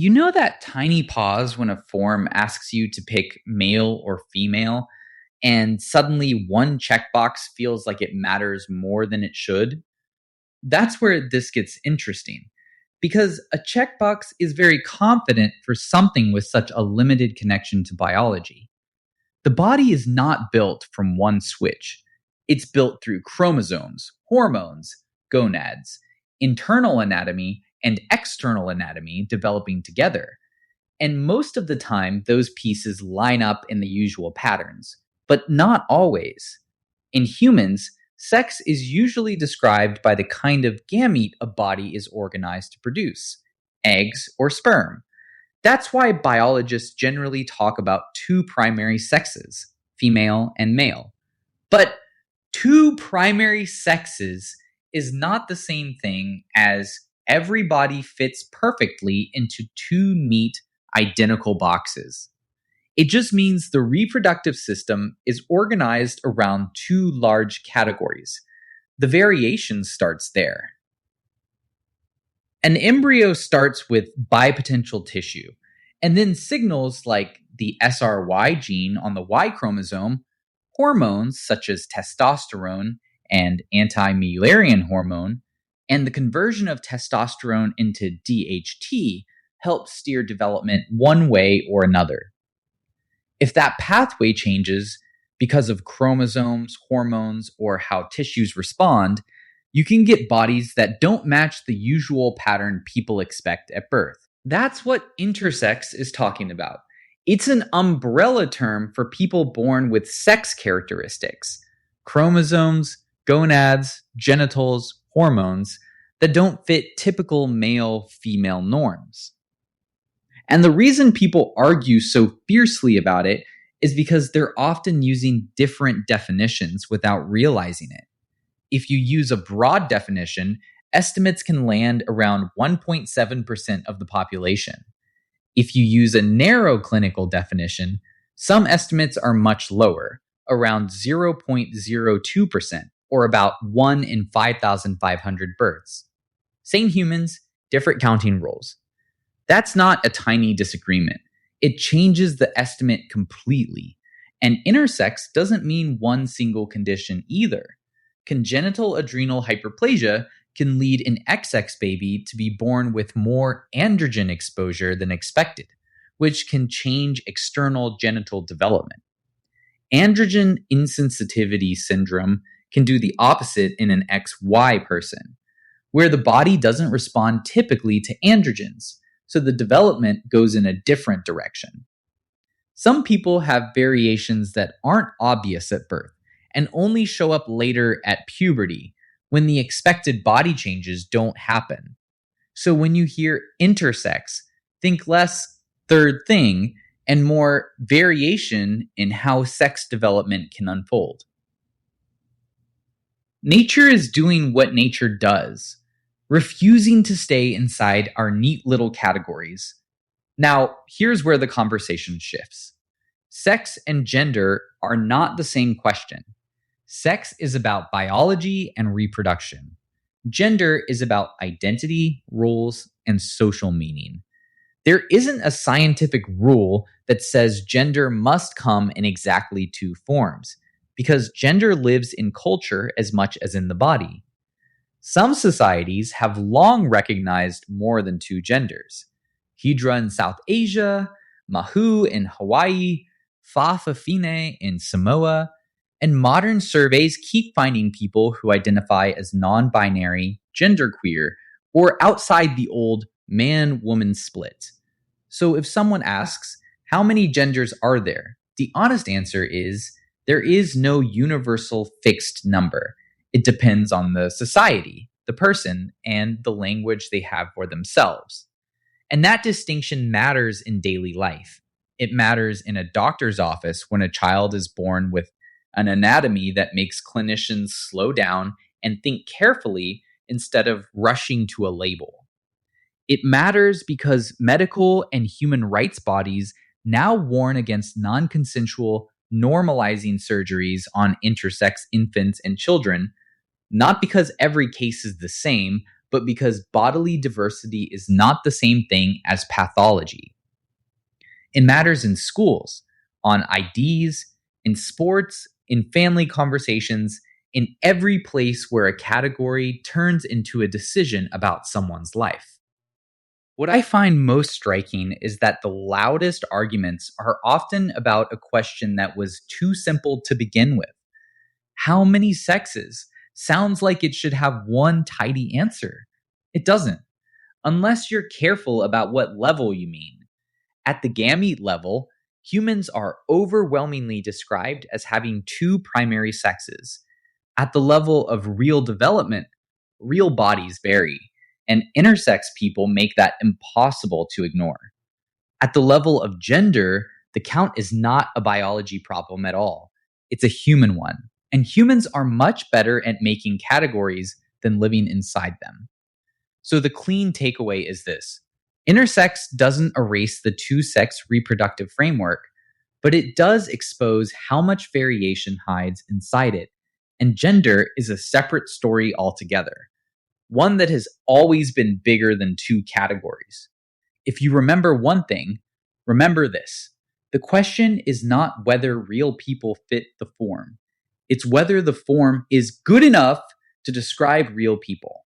You know that tiny pause when a form asks you to pick male or female, and suddenly one checkbox feels like it matters more than it should? That's where this gets interesting. Because a checkbox is very confident for something with such a limited connection to biology. The body is not built from one switch, it's built through chromosomes, hormones, gonads, internal anatomy, and external anatomy developing together. And most of the time, those pieces line up in the usual patterns, but not always. In humans, sex is usually described by the kind of gamete a body is organized to produce eggs or sperm. That's why biologists generally talk about two primary sexes, female and male. But two primary sexes is not the same thing as every body fits perfectly into two neat, identical boxes. It just means the reproductive system is organized around two large categories. The variation starts there. An embryo starts with bipotential tissue, and then signals like the SRY gene on the Y chromosome, hormones such as testosterone and anti-Mullerian hormone, and the conversion of testosterone into DHT help steer development one way or another. If that pathway changes because of chromosomes, hormones, or how tissues respond, you can get bodies that don't match the usual pattern people expect at birth. That's what intersex is talking about. It's an umbrella term for people born with sex characteristics, chromosomes, gonads, genitals, hormones that don't fit typical male-female norms. And the reason people argue so fiercely about it is because they're often using different definitions without realizing it. If you use a broad definition, estimates can land around 1.7% of the population. If you use a narrow clinical definition, some estimates are much lower, around 0.02%, or about 1 in 5,500 births. Same humans, different counting rules. That's not a tiny disagreement. It changes the estimate completely. And intersex doesn't mean one single condition either. Congenital adrenal hyperplasia can lead an XX baby to be born with more androgen exposure than expected, which can change external genital development. Androgen insensitivity syndrome can do the opposite in an XY person, where the body doesn't respond typically to androgens, so the development goes in a different direction. Some people have variations that aren't obvious at birth and only show up later at puberty, when the expected body changes don't happen. So when you hear intersex, think less third thing and more variation in how sex development can unfold. Nature is doing what nature does, refusing to stay inside our neat little categories. Now, here's where the conversation shifts. Sex and gender are not the same question. Sex is about biology and reproduction. Gender is about identity, rules, and social meaning. There isn't a scientific rule that says gender must come in exactly two forms, because gender lives in culture as much as in the body. Some societies have long recognized more than two genders. Hydra in South Asia, Mahu in Hawaii, Fa'afafine in Samoa, and modern surveys keep finding people who identify as non-binary, genderqueer, or outside the old man-woman split. So if someone asks, how many genders are there? The honest answer is, there is no universal fixed number. It depends on the society, the person, and the language they have for themselves. And that distinction matters in daily life. It matters in a doctor's office when a child is born with an anatomy that makes clinicians slow down and think carefully instead of rushing to a label. It matters because medical and human rights bodies now warn against non-consensual normalizing surgeries on intersex infants and children, not because every case is the same, but because bodily diversity is not the same thing as pathology. It matters in schools, on IDs, in sports, in family conversations, in every place where a category turns into a decision about someone's life. What I find most striking is that the loudest arguments are often about a question that was too simple to begin with. How many sexes? Sounds like it should have one tidy answer. It doesn't, unless you're careful about what level you mean. At the gamete level, humans are overwhelmingly described as having two primary sexes. At the level of real development, real bodies vary, and intersex people make that impossible to ignore. At the level of gender, the count is not a biology problem at all. It's a human one. And humans are much better at making categories than living inside them. So the clean takeaway is this: intersex doesn't erase the two sex reproductive framework, but it does expose how much variation hides inside it. And gender is a separate story altogether, one that has always been bigger than two categories. If you remember one thing, remember this: the question is not whether real people fit the form, it's whether the form is good enough to describe real people.